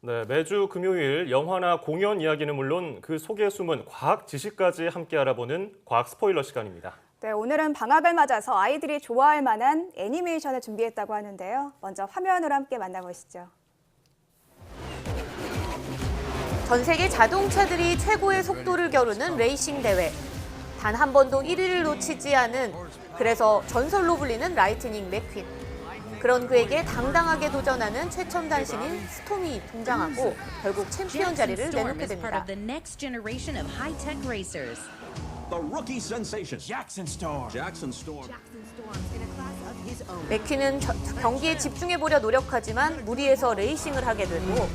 네, 매주 금요일 영화나 공연 이야기는 물론 그 속에 숨은 과학 지식까지 함께 알아보는 과학 스포일러 시간입니다. 네, 오늘은 방학을 맞아서 아이들이 좋아할 만한 애니메이션을 준비했다고 하는데요. 먼저 화면으로 함께 만나보시죠. 전 세계 자동차들이 최고의 속도를 겨루는 레이싱 대회. 단 한 번도 1위를 놓치지 않은, 그래서 전설로 불리는 라이트닝 맥퀸. 그런 그에게 당당하게 도전하는 최첨단 신인 스톰이 등장하고 결국 챔피언 자리를 내놓게 됩니다. The rookie sensation, Jackson Storm. 맥퀸은 경기에 집중해보려 노력하지만 무리해서 레이싱을 하게 되고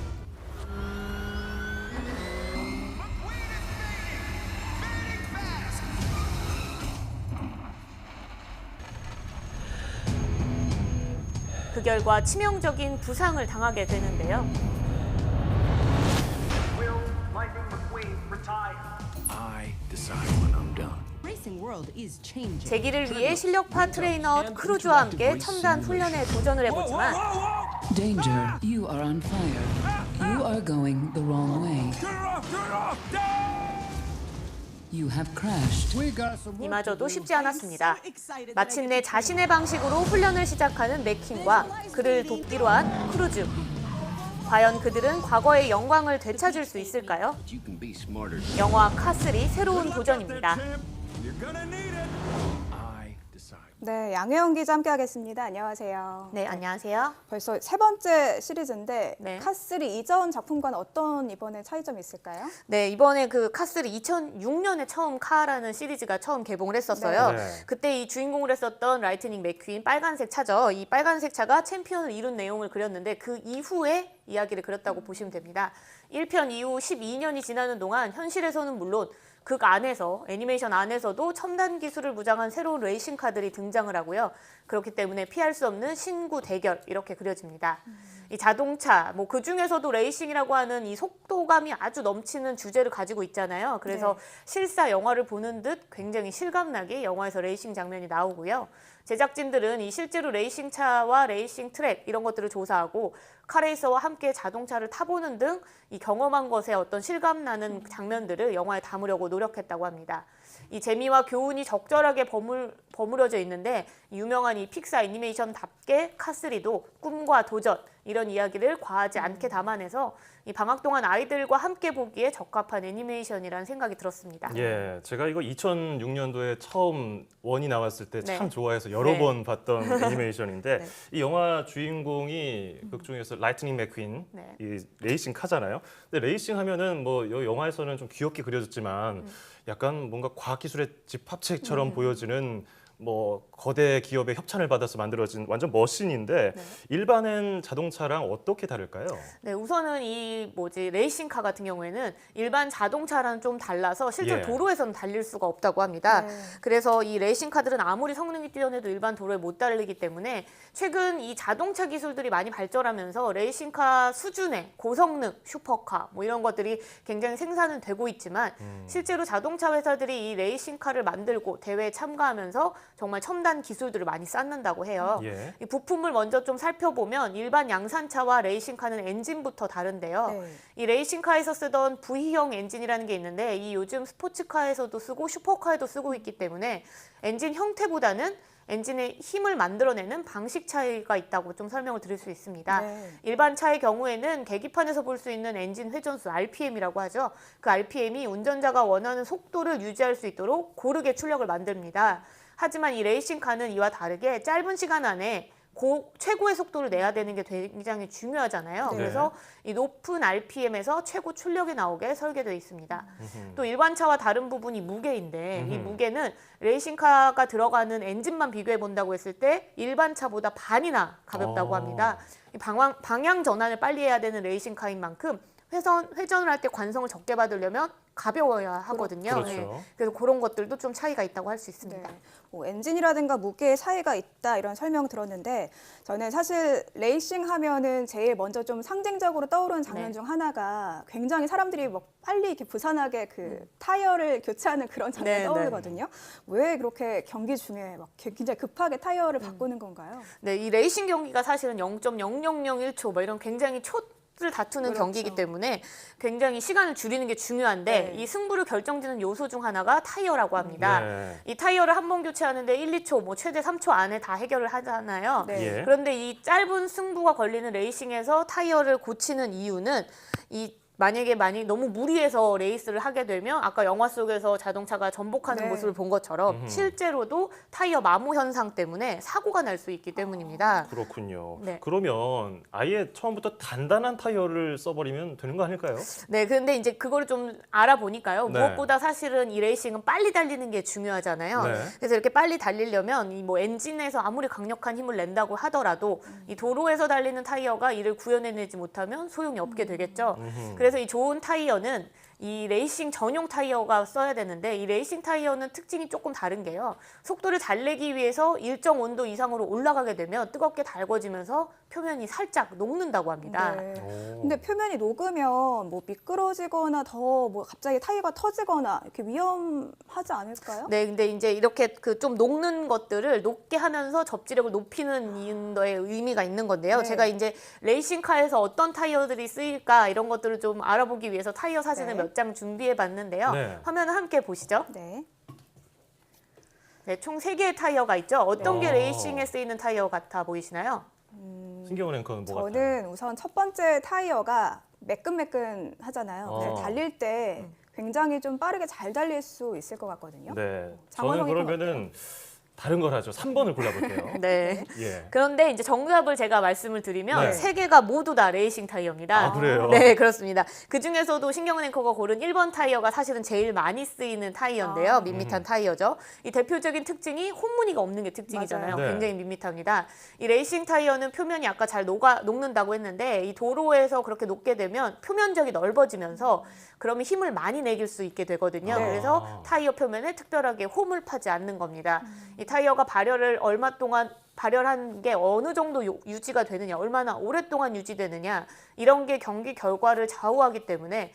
그 결과 치명적인 부상을 당하게 되는데요. I decide when I'm done. 재기를 위해 실력파 트레이너 크루즈와 함께 첨단 훈련에 도전을 해보지만 Danger, you are on fire. You are going the wrong way. You have crashed. 이마저도 쉽지 않았습니다. 마침내 자신의 방식으로 훈련을 시작하는 맥퀸과 그를 돕기로 한 크루즈. 과연 그들은 과거의 영광을 되찾을 수 있을까요? You can be smarter. 영화 카슬이 새로운 도전입니다. You're gonna need it. I decide. 네, 양혜영 기자 함께하겠습니다. 안녕하세요. 네, 안녕하세요. 벌써 세 번째 시리즈인데 네. 카슬이 이전 작품과는 어떤 이번에 차이점이 있을까요? 네, 이번에 그 카슬이 2006년에 처음 카라는 시리즈가 처음 개봉을 했었어요. 네. 그때 이 주인공을 했었던 라이트닝 맥퀸 빨간색 차죠. 이 빨간색 차가 챔피언을 이룬 내용을 그렸는데 그 이후에 이야기를 그렸다고 보시면 됩니다. 1편 이후 12년이 지나는 동안 현실에서는 물론 극 안에서 애니메이션 안에서도 첨단 기술을 무장한 새로운 레이싱카들이 등장을 하고요. 그렇기 때문에 피할 수 없는 신구 대결 이렇게 그려집니다. 이 자동차 뭐 그 중에서도 레이싱이라고 하는 이 속도감이 아주 넘치는 주제를 가지고 있잖아요. 그래서 네. 실사 영화를 보는 듯 굉장히 실감나게 영화에서 레이싱 장면이 나오고요. 제작진들은 이 실제로 레이싱차와 레이싱 트랙 이런 것들을 조사하고 카레이서와 함께 자동차를 타보는 등 이 경험한 것에 어떤 실감나는 장면들을 영화에 담으려고 노력했다고 합니다. 이 재미와 교훈이 적절하게 버무려져 있는데 유명한 이 픽사 애니메이션답게 카스리도 꿈과 도전 이런 이야기를 과하지 않게 담아내서 이 방학 동안 아이들과 함께 보기에 적합한 애니메이션이라는 생각이 들었습니다. 예, 제가 이거 2006년도에 처음 원이 나왔을 때 참 네. 좋아해서 여러 네. 번 봤던 애니메이션인데 네. 이 영화 주인공이 극 중에서 라이트닝 맥퀸, 네. 이 레이싱 카잖아요. 근데 레이싱 하면은 뭐 이 영화에서는 좀 귀엽게 그려졌지만 약간 뭔가 과학기술의 집합체처럼 보여지는 뭐 거대 기업의 협찬을 받아서 만들어진 완전 머신인데 네. 일반엔 자동차랑 어떻게 다를까요? 네, 우선은 이 레이싱카 같은 경우에는 일반 자동차랑 좀 달라서 실제로 예. 도로에서는 달릴 수가 없다고 합니다. 네. 그래서 이 레이싱카들은 아무리 성능이 뛰어내도 일반 도로에 못 달리기 때문에 최근 이 자동차 기술들이 많이 발전하면서 레이싱카 수준의 고성능 슈퍼카 뭐 이런 것들이 굉장히 생산은 되고 있지만 실제로 자동차 회사들이 이 레이싱카를 만들고 대회에 참가하면서 정말 첨단 기술들을 많이 쌓는다고 해요. 예. 이 부품을 먼저 좀 살펴보면 일반 양산차와 레이싱카는 엔진부터 다른데요. 네. 이 레이싱카에서 쓰던 V형 엔진이라는 게 있는데 이 요즘 스포츠카에서도 쓰고 슈퍼카에도 쓰고 있기 때문에 엔진 형태보다는 엔진의 힘을 만들어내는 방식 차이가 있다고 좀 설명을 드릴 수 있습니다. 네. 일반 차의 경우에는 계기판에서 볼 수 있는 엔진 회전수 RPM이라고 하죠. 그 RPM이 운전자가 원하는 속도를 유지할 수 있도록 고르게 출력을 만듭니다. 하지만 이 레이싱카는 이와 다르게 짧은 시간 안에 최고의 속도를 내야 되는 게 굉장히 중요하잖아요. 네. 그래서 이 높은 RPM에서 최고 출력이 나오게 설계되어 있습니다. 또 일반 차와 다른 부분이 무게인데 이 무게는 레이싱카가 들어가는 엔진만 비교해 본다고 했을 때 일반 차보다 반이나 가볍다고 합니다. 이 방향 전환을 빨리 해야 되는 레이싱카인 만큼 회전을 할 때 관성을 적게 받으려면 가벼워야 하거든요. 그렇죠. 네. 그래서 그런 것들도 좀 차이가 있다고 할 수 있습니다. 네. 뭐 엔진이라든가 무게의 차이가 있다 이런 설명 들었는데 저는 사실 레이싱 하면은 제일 먼저 좀 상징적으로 떠오르는 장면 네. 중 하나가 굉장히 사람들이 막 빨리 이렇게 부산하게 그 타이어를 교체하는 그런 장면이 네, 떠오르거든요. 왜 그렇게 경기 중에 막 굉장히 급하게 타이어를 바꾸는 건가요? 네, 이 레이싱 경기가 사실은 0.0001초 뭐 이런 굉장히 숫을 다투는 그렇죠. 경기이기 때문에 굉장히 시간을 줄이는 게 중요한데 네. 이 승부를 결정짓는 요소 중 하나가 타이어라고 합니다. 네. 이 타이어를 한 번 교체하는데 1, 2초, 뭐 최대 3초 안에 다 해결을 하잖아요. 네. 예. 그런데 이 짧은 승부가 걸리는 레이싱에서 타이어를 고치는 이유는 만약에 너무 무리해서 레이스를 하게 되면 아까 영화 속에서 자동차가 전복하는 네. 모습을 본 것처럼 실제로도 타이어 마모 현상 때문에 사고가 날 수 있기 때문입니다. 그렇군요. 네. 그러면 아예 처음부터 단단한 타이어를 써버리면 되는 거 아닐까요? 네, 근데 이제 그걸 좀 알아보니까요. 네. 무엇보다 사실은 이 레이싱은 빨리 달리는 게 중요하잖아요. 네. 그래서 이렇게 빨리 달리려면 이 뭐 엔진에서 아무리 강력한 힘을 낸다고 하더라도 이 도로에서 달리는 타이어가 이를 구현해내지 못하면 소용이 없게 되겠죠. 그래서 이 좋은 타이어는 이 레이싱 전용 타이어가 써야 되는데 이 레이싱 타이어는 특징이 조금 다른 게요. 속도를 잘 내기 위해서 일정 온도 이상으로 올라가게 되면 뜨겁게 달궈지면서 표면이 살짝 녹는다고 합니다. 네. 오. 근데 표면이 녹으면 뭐 미끄러지거나 더 뭐 갑자기 타이어가 터지거나 이렇게 위험하지 않을까요? 네, 근데 이제 이렇게 그 좀 녹는 것들을 녹게 하면서 접지력을 높이는 거에 의미가 있는 건데요. 네. 제가 이제 레이싱카에서 어떤 타이어들이 쓰일까 이런 것들을 좀 알아보기 위해서 타이어 사진을 네. 몇 장 준비해 봤는데요. 네. 화면을 함께 보시죠. 네. 네, 총 3개의 타이어가 있죠. 어떤 게 네. 레이싱에 쓰이는 타이어 같아 보이시나요? 신경원 앵커는 뭐 같아요? 저는 우선 첫 번째 타이어가 매끈매끈하잖아요. 그래서 어. 달릴 때 굉장히 좀 빠르게 잘 달릴 수 있을 것 같거든요. 네. 저는 장원영이 그러면은 다른 걸 하죠. 3번을 골라볼게요. 네. 예. 그런데 이제 정답을 제가 말씀을 드리면 네. 3개가 모두 다 레이싱 타이어입니다. 아, 그래요? 네, 그렇습니다. 그 중에서도 신경은 앵커가 고른 1번 타이어가 사실은 제일 많이 쓰이는 타이어인데요. 아. 밋밋한 타이어죠. 이 대표적인 특징이 홈무늬가 없는 게 특징이잖아요. 맞아요. 네. 굉장히 밋밋합니다. 이 레이싱 타이어는 표면이 아까 잘 녹는다고 했는데 이 도로에서 그렇게 녹게 되면 표면적이 넓어지면서 그러면 힘을 많이 내길 수 있게 되거든요. 네. 그래서 타이어 표면에 특별하게 홈을 파지 않는 겁니다. 이 타이어가 발열을 얼마 동안 발열한 게 어느 정도 유지가 되느냐, 얼마나 오랫동안 유지되느냐 이런 게 경기 결과를 좌우하기 때문에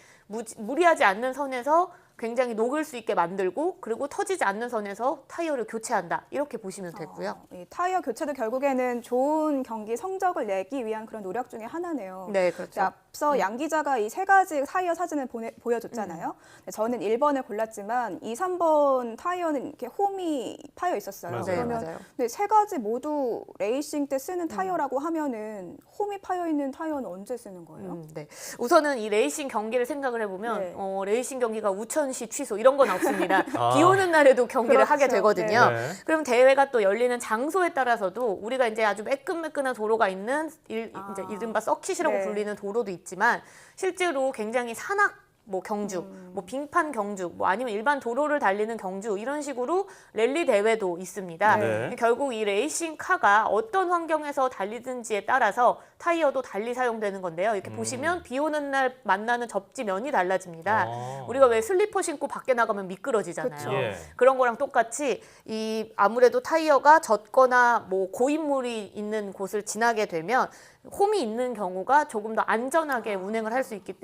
무리하지 않는 선에서 굉장히 녹을 수 있게 만들고 그리고 터지지 않는 선에서 타이어를 교체한다 이렇게 보시면 되고요. 이 타이어 교체도 결국에는 좋은 경기 성적을 내기 위한 그런 노력 중에 하나네요. 네, 그렇죠. 앞서 양 기자가 이 3가지 타이어 사진을 보여줬잖아요. 저는 1번을 골랐지만 2, 3번 타이어는 이렇게 홈이 파여 있었어요. 맞아요. 네, 그러면 맞아요. 네, 3가지 모두 레이싱 때 쓰는 타이어라고 하면은 홈이 파여 있는 타이어는 언제 쓰는 거예요? 네. 우선은 이 레이싱 경기를 생각을 해보면 네. 레이싱 경기가 우천시 취소 이런 건 없습니다. 아. 비 오는 날에도 경기를 그렇죠. 하게 되거든요. 네. 그럼 대회가 또 열리는 장소에 따라서도 우리가 이제 아주 매끈매끈한 도로가 있는 이제 이른바 서킷이라고 네. 불리는 도로도 있지만 실제로 굉장히 산악 뭐 경주, 뭐 빙판 경주, 뭐 아니면 일반 도로를 달리는 경주 이런 식으로 랠리 대회도 있습니다. 네. 결국 이 레이싱 카가 어떤 환경에서 달리든지에 따라서 타이어도 달리 사용되는 건데요. 이렇게 보시면 비 오는 날 만나는 접지면이 달라집니다. 아. 우리가 왜 슬리퍼 신고 밖에 나가면 미끄러지잖아요. 그쵸. 예. 그런 거랑 똑같이 이 아무래도 타이어가 젖거나 뭐 고인물이 있는 곳을 지나게 되면 홈이 있는 경우가 조금 더 안전하게 운행을 할 수 있기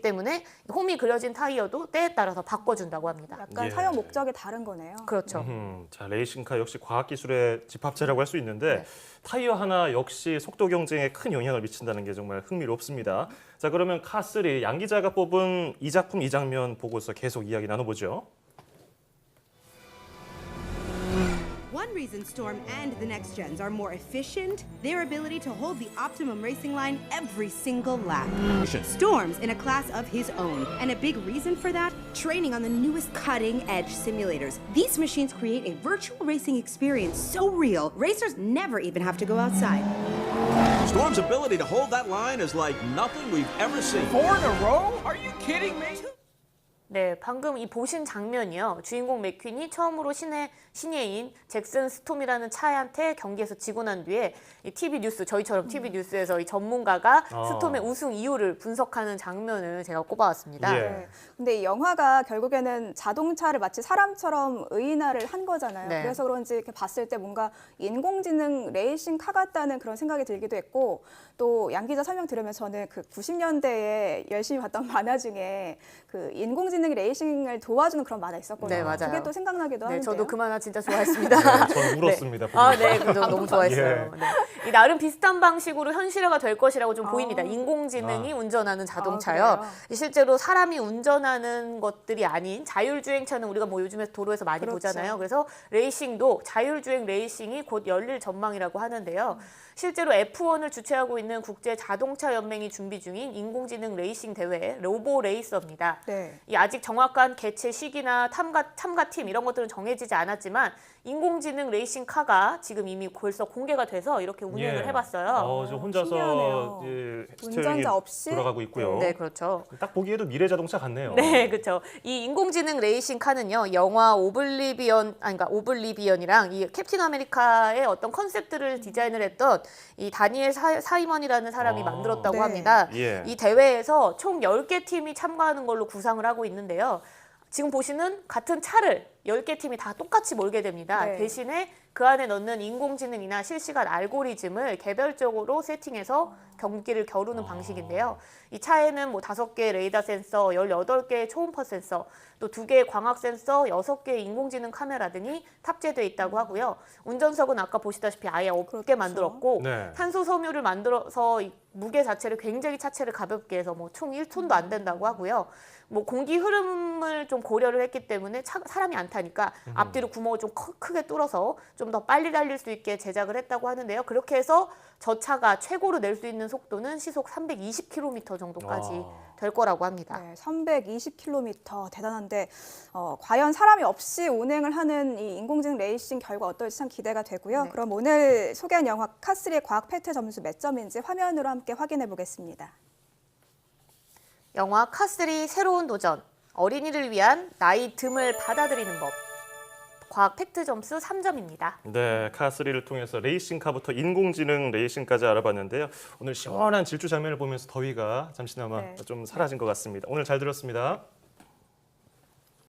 때문에 홈이 그려진 타이어도 때에 따라서 바꿔준다고 합니다. 약간 예. 사용 목적이 다른 거네요. 그렇죠. 자, 레이싱카 역시 과학기술의 집합체라고 할 수 있는데 네. 타이어 하나 역시 속도 경쟁에 큰 영향을 미친다는 게 정말 흥미롭습니다. 자, 그러면 카3 양 기자가 뽑은 이 작품 이 장면 보고서 계속 이야기 나눠보죠. One reason Storm and the next gens are more efficient, their ability to hold the optimum racing line every single lap. Storm's in a class of his own, and a big reason for that, training on the newest cutting-edge simulators. These machines create a virtual racing experience so real, racers never even have to go outside. Storm's ability to hold that line is like nothing we've ever seen. 4 in a row? Are you kidding me? 네, 방금 이 보신 장면이요. 주인공 맥퀸이 처음으로 신예인 잭슨 스톰이라는 차한테 경기에서 지고 난 뒤에 이 TV 뉴스, 저희처럼 TV 뉴스에서 이 전문가가 스톰의 우승 이유를 분석하는 장면을 제가 꼽아왔습니다. 예. 네. 근데 이 영화가 결국에는 자동차를 마치 사람처럼 의인화를 한 거잖아요. 네. 그래서 그런지 이렇게 봤을 때 뭔가 인공지능 레이싱 카 같다는 그런 생각이 들기도 했고 또 양 기자 설명 들으면 저는 그 90년대에 열심히 봤던 만화 중에 그 인공지능 인공지능이 레이싱을 도와주는 그런 만화 있었거든요. 네, 맞아요. 그게 또 생각나기도 네, 하는데요. 저도 그 만화 진짜 좋아했습니다. 네, 저는 울었습니다. 아, 네, 그죠. 너무 좋아했어요. 예. 네. 이 나름 비슷한 방식으로 현실화가 될 것이라고 좀 보입니다. 인공지능이 운전하는 자동차요. 그래요? 실제로 사람이 운전하는 것들이 아닌 자율주행차는 우리가 뭐 요즘에 도로에서 많이 그렇죠. 보잖아요. 그래서 레이싱도 자율주행 레이싱이 곧 열릴 전망이라고 하는데요. 실제로 F1을 주최하고 있는 국제 자동차 연맹이 준비 중인 인공지능 레이싱 대회 로보 레이서입니다. 네. 이 아직 정확한 개최 시기나 참가팀 이런 것들은 정해지지 않았지만 인공지능 레이싱 카가 지금 이미 벌써 공개가 돼서 이렇게 운행을 해봤어요. 저 혼자서 신기하네요. 이제 운전자 스티어링이 없이? 돌아가고 있고요. 네, 그렇죠. 딱 보기에도 미래 자동차 같네요. 네, 그렇죠. 이 인공지능 레이싱 카는요, 영화 오블리비언이랑 이 캡틴 아메리카의 어떤 컨셉들을 디자인을 했던 이 다니엘 사이먼이라는 사람이 만들었다고 네. 합니다. 예. 이 대회에서 총 10개 팀이 참가하는 걸로 구상을 하고 있는데요. 지금 보시는 같은 차를 10개 팀이 다 똑같이 몰게 됩니다. 네. 대신에 그 안에 넣는 인공지능이나 실시간 알고리즘을 개별적으로 세팅해서 경기를 겨루는 방식인데요. 이 차에는 뭐 5개의 레이더 센서, 18개의 초음파 센서, 또 2개의 광학 센서, 6개의 인공지능 카메라 등이 탑재되어 있다고 하고요. 운전석은 아까 보시다시피 아예 없게 그렇죠. 만들었고 네. 탄소 섬유를 만들어서 이 무게 자체를 굉장히 차체를 가볍게 해서 뭐 총 1톤도 안 된다고 하고요. 뭐 공기 흐름을 좀 고려를 했기 때문에 사람이 안 타니까 앞뒤로 구멍을 좀 크게 뚫어서 좀 더 빨리 달릴 수 있게 제작을 했다고 하는데요. 그렇게 해서 저 차가 최고로 낼 수 있는 속도는 시속 320km 정도까지 될 거라고 합니다. 네, 320km 대단한데 과연 사람이 없이 운행을 하는 이 인공지능 레이싱 결과 어떨지 참 기대가 되고요. 네. 그럼 오늘 소개한 영화 카3의 과학 팩트 점수 몇 점인지 화면으로 함께 확인해 보겠습니다. 영화 카3 새로운 도전, 어린이를 위한 나이 듦을 받아들이는 법. 과학 팩트 점수 3점입니다. 네, 카3를 통해서 레이싱카부터 인공지능 레이싱까지 알아봤는데요. 오늘 시원한 질주 장면을 보면서 더위가 잠시나마 네. 좀 사라진 것 같습니다. 오늘 잘 들었습니다.